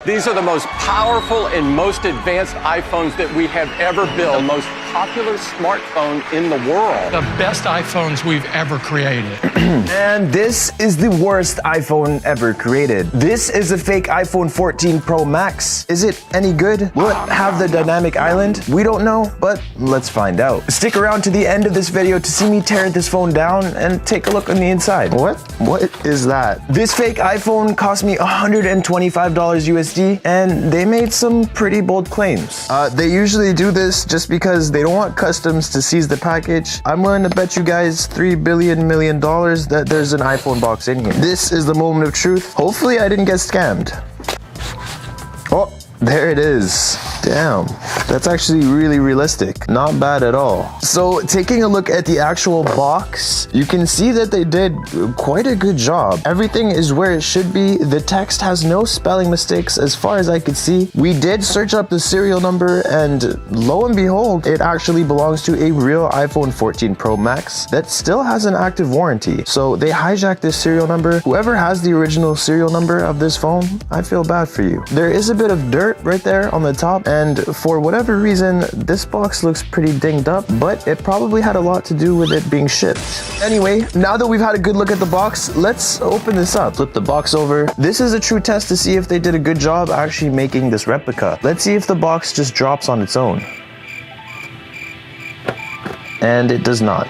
These are the most powerful and most advanced iPhones that we have ever built. The most popular smartphone in the world. The best iPhones we've ever created. And this is the worst iPhone ever created. This is a fake iPhone 14 Pro Max. Is it any good? Will it have the dynamic island? We don't know, but let's find out. Stick around to the end of this video to see me tear this phone down and take a look on the inside. What is that? This fake iPhone cost me $125 USD, and they made some pretty bold claims. They usually do this just because they don't want customs to seize the package. I'm willing to bet you guys $3 billion that there's an iPhone box in here. This is the moment of truth. Hopefully I didn't get scammed. Oh, there it is. Damn, that's actually really realistic. Not bad at all. So taking a look at the actual box, you can see that they did quite a good job. Everything is where it should be. The text has no spelling mistakes as far as I could see. We did search up the serial number, and lo and behold, it actually belongs to a real iPhone 14 Pro Max that still has an active warranty. So they hijacked this serial number. Whoever has the original serial number of this phone, I feel bad for you. There is a bit of dirt right there on the top, and for whatever reason, this box looks pretty dinged up, but it probably had a lot to do with it being shipped. Anyway, now that we've had a good look at the box, let's open this up. Flip the box over. This is a true test to see if they did a good job actually making this replica. Let's see if the box just drops on its own. And it does not.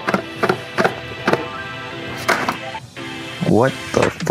What the f***?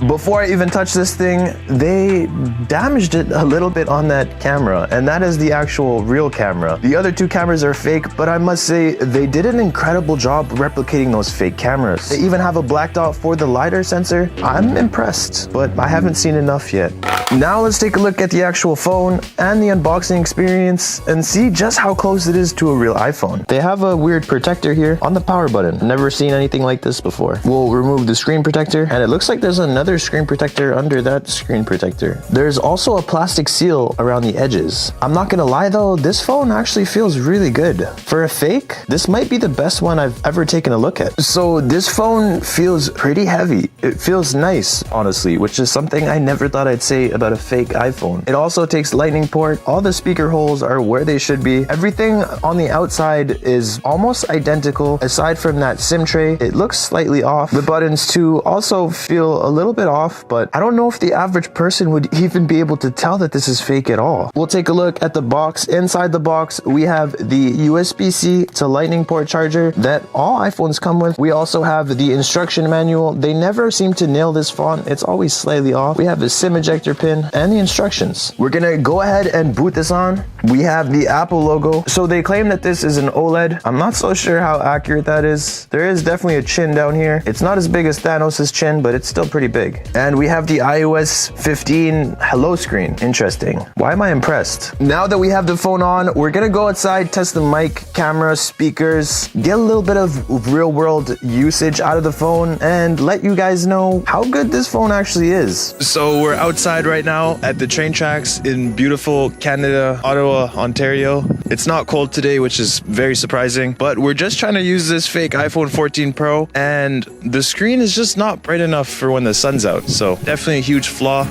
Before I even touch this thing, they damaged it a little bit on that camera, and that is the actual real camera. The other two cameras are fake, but I must say they did an incredible job replicating those fake cameras. They even have a black dot for the LiDAR sensor. I'm impressed, but I haven't seen enough yet. Now let's take a look at the actual phone and the unboxing experience and see just how close it is to a real iPhone. They have a weird protector here on the power button. Never seen anything like this before. We'll remove the screen protector, and it looks like there's another screen protector under that screen protector. There's also a plastic seal around the edges. I'm not gonna lie though, this phone actually feels really good. For a fake, this might be the best one I've ever taken a look at. So this phone feels pretty heavy. It feels nice, honestly, which is something I never thought I'd say about a fake iPhone. It also takes lightning port. All the speaker holes are where they should be. Everything on the outside is almost identical. Aside from that SIM tray, it looks slightly off. The buttons too also feel a little bit off, but I don't know if the average person would even be able to tell that this is fake at all. We'll take a look at the box. Inside the box, we have the USB-C to lightning port charger that all iPhones come with. We also have the instruction manual. They never seem to nail this font. It's always slightly off. We have a SIM ejector pin and the instructions. We're gonna go ahead and boot this on. We have the Apple logo. So they claim that this is an OLED. I'm not so sure how accurate that is. There is definitely a chin down here. It's not as big as Thanos' chin, but it's still pretty big. And we have the iOS 15 hello screen. Interesting. Why am I impressed? Now that we have the phone on, we're gonna go outside, test the mic, camera, speakers, get a little bit of real world usage out of the phone, and let you guys know how good this phone actually is. So we're outside right now at the train tracks in beautiful Canada, Ottawa, Ontario. It's not cold today, which is very surprising, but we're just trying to use this fake iPhone 14 Pro, and the screen is just not bright enough for when the sun's out. So definitely a huge flaw.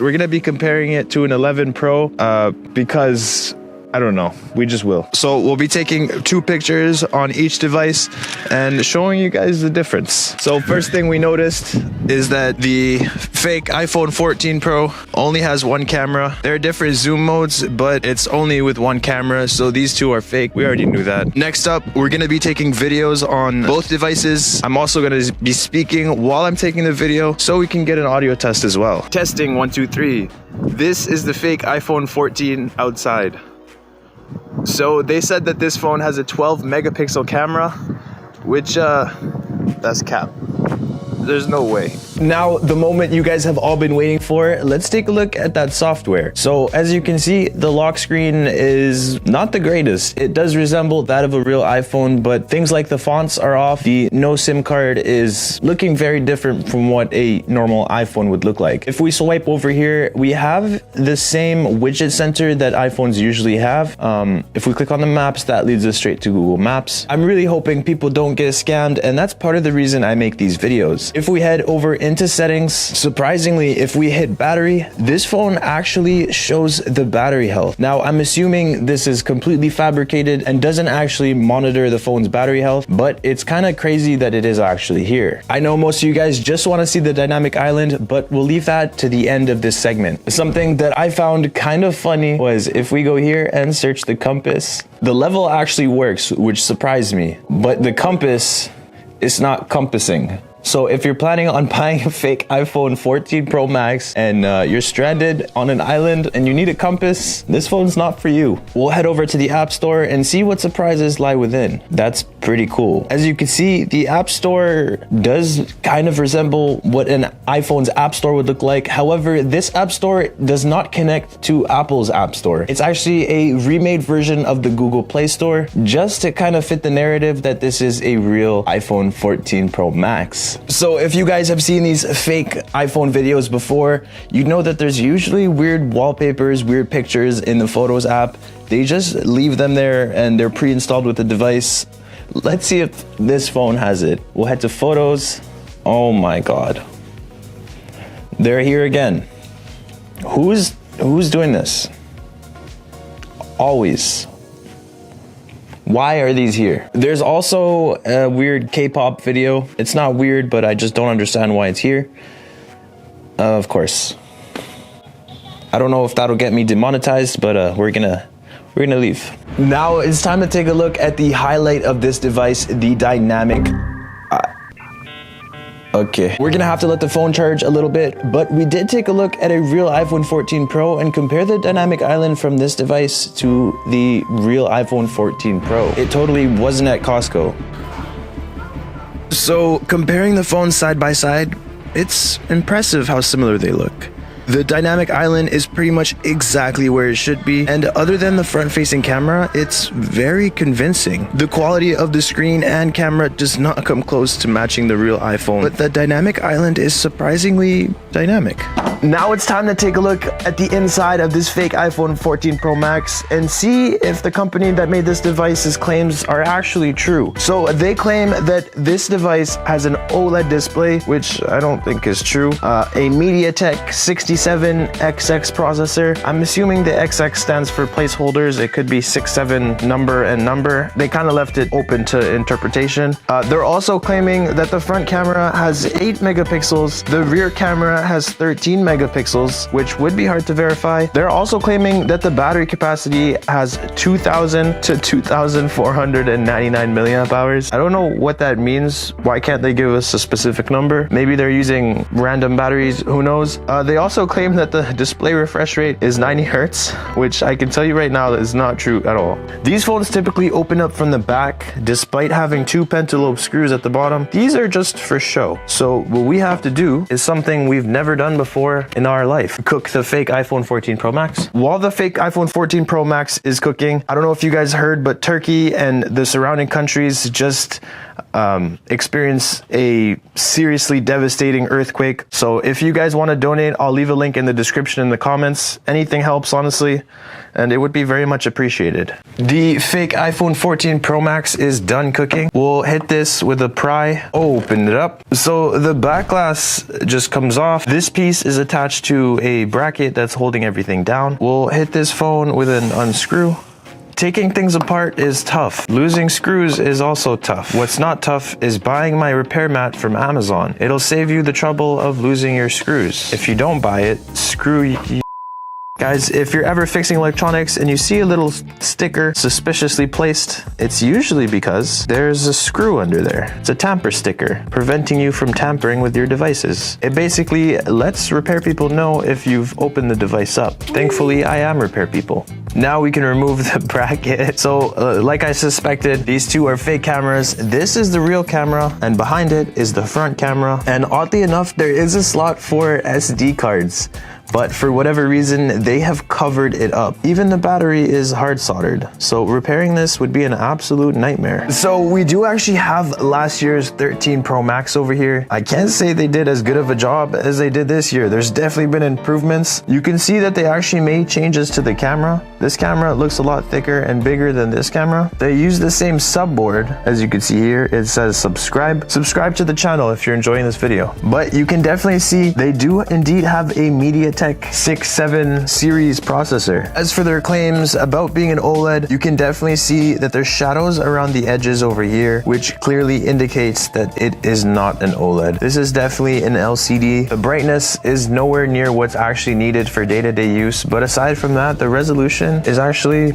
We're gonna be comparing it to an 11 Pro because I don't know, we just will. So we'll be taking 2 pictures on each device and showing you guys the difference. So first thing we noticed is that the fake iPhone 14 Pro only has 1 camera. There are different zoom modes, but it's only with 1 camera, so these 2 are fake. We already knew that. Next up, we're gonna be taking videos on both devices. I'm also gonna be speaking while I'm taking the video so we can get an audio test as well. Testing 1, 2, 3. This is the fake iPhone 14 outside. So they said that this phone has a 12 megapixel camera, which that's cap. There's no way. Now, the moment you guys have all been waiting for, let's take a look at that software. So as you can see, the lock screen is not the greatest. It does resemble that of a real iPhone, but things like the fonts are off. The no SIM card is looking very different from what a normal iPhone would look like. If we swipe over here, we have the same widget center that iPhones usually have. If we click on the maps, that leads us straight to Google Maps. I'm really hoping people don't get scammed, and that's part of the reason I make these videos. If we head over into into settings. Surprisingly, if we hit battery, this phone actually shows the battery health. Now, I'm assuming this is completely fabricated and doesn't actually monitor the phone's battery health, but it's kind of crazy that it is actually here. I know most of you guys just want to see the dynamic island, but we'll leave that to the end of this segment. Something that I found kind of funny was if we go here and search the compass, the level actually works, which surprised me, but the compass is not compassing. So if you're planning on buying a fake iPhone 14 Pro Max and you're stranded on an island and you need a compass, this phone's not for you. We'll head over to the App Store and see what surprises lie within. That's pretty cool. As you can see, the App Store does kind of resemble what an iPhone's App Store would look like. However, this App Store does not connect to Apple's App Store. It's actually a remade version of the Google Play Store, just to kind of fit the narrative that this is a real iPhone 14 Pro Max. So if you guys have seen these fake iPhone videos before, you know that there's usually weird wallpapers, weird pictures in the Photos app. They just leave them there and they're pre-installed with the device. Let's see if this phone has it. We'll head to Photos. Oh my God. They're here again. Who's doing this? Always. Why are these here? There's also a weird K-pop video. It's not weird, but I just don't understand why it's here. Of course. I don't know if that'll get me demonetized, but we're gonna leave. Now it's time to take a look at the highlight of this device, the dynamic. Okay, we're gonna have to let the phone charge a little bit, but we did take a look at a real iPhone 14 Pro and compare the dynamic island from this device to the real iPhone 14 Pro. It totally wasn't at Costco. So comparing the phones side by side, it's impressive how similar they look. The dynamic island is pretty much exactly where it should be, and other than the front-facing camera, it's very convincing. The quality of the screen and camera does not come close to matching the real iPhone, but the dynamic island is surprisingly dynamic. Now it's time to take a look at the inside of this fake iPhone 14 Pro Max and see if the company that made this device's claims are actually true. So they claim that this device has an OLED display, which I don't think is true, a MediaTek 67XX processor. I'm assuming the XX stands for placeholders. It could be 67 number and number. They kind of left it open to interpretation. They're also claiming that the front camera has 8 megapixels, the rear camera has 13 megapixels, which would be hard to verify. They're also claiming that the battery capacity has 2,000 to 2,499 milliamp hours. I don't know what that means. Why can't they give us a specific number? Maybe they're using random batteries, who knows? They also claim that the display refresh rate is 90 Hertz, which I can tell you right now that is not true at all. These phones typically open up from the back, despite having 2 pentalobe screws at the bottom. These are just for show. So what we have to do is something we've never done before in our life. Cook the fake iPhone 14 Pro Max. While the fake iPhone 14 Pro Max is cooking, I don't know if you guys heard, but Turkey and the surrounding countries just experience a seriously devastating earthquake. So if you guys want to donate, I'll leave a link in the description in the comments. Anything helps, honestly, and it would be very much appreciated. The fake iPhone 14 Pro Max is done cooking. We'll hit this with a pry, open it up. So the back glass just comes off. This piece is attached to a bracket that's holding everything down. We'll hit this phone with an unscrew. Taking things apart is tough. Losing screws is also tough. What's not tough is buying my repair mat from Amazon. It'll save you the trouble of losing your screws. If you don't buy it, screw you. Guys, if you're ever fixing electronics and you see a little sticker suspiciously placed, it's usually because there's a screw under there. It's a tamper sticker, preventing you from tampering with your devices. It basically lets repair people know if you've opened the device up. Thankfully, I am repair people. Now we can remove the bracket. So, like I suspected, these two are fake cameras. This is the real camera, and behind it is the front camera. And oddly enough, there is a slot for SD cards. but for whatever reason, they have covered it up. Even the battery is hard soldered, so repairing this would be an absolute nightmare. So we do actually have last year's 13 Pro Max over here. I can't say they did as good of a job as they did this year. There's definitely been improvements. You can see that they actually made changes to the camera. This camera looks a lot thicker and bigger than this camera. They use the same subboard. As you can see here, it says subscribe. Subscribe to the channel if you're enjoying this video. But you can definitely see they do indeed have a MediaTek 6-7 series processor. As for their claims about being an OLED, you can definitely see that there's shadows around the edges over here, which clearly indicates that it is not an OLED. This is definitely an LCD. The brightness is nowhere near what's actually needed for day-to-day use, but aside from that, the resolution is actually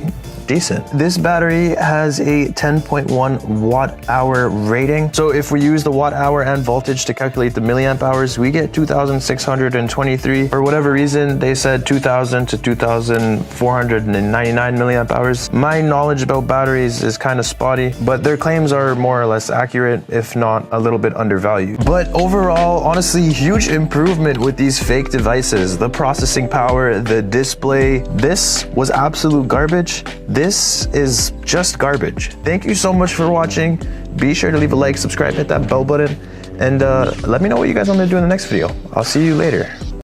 decent. This battery has a 10.1 watt-hour rating. So if we use the watt-hour and voltage to calculate the milliamp hours, we get 2,623. For whatever reason, they said 2,000 to 2,499 milliamp hours. My knowledge about batteries is kind of spotty, but their claims are more or less accurate, if not a little bit undervalued. But overall, honestly, huge improvement with these fake devices. The processing power, the display, this was absolute garbage. This is just garbage. Thank you so much for watching. Be sure to leave a like, subscribe, hit that bell button, and let me know what you guys want me to do in the next video. I'll see you later.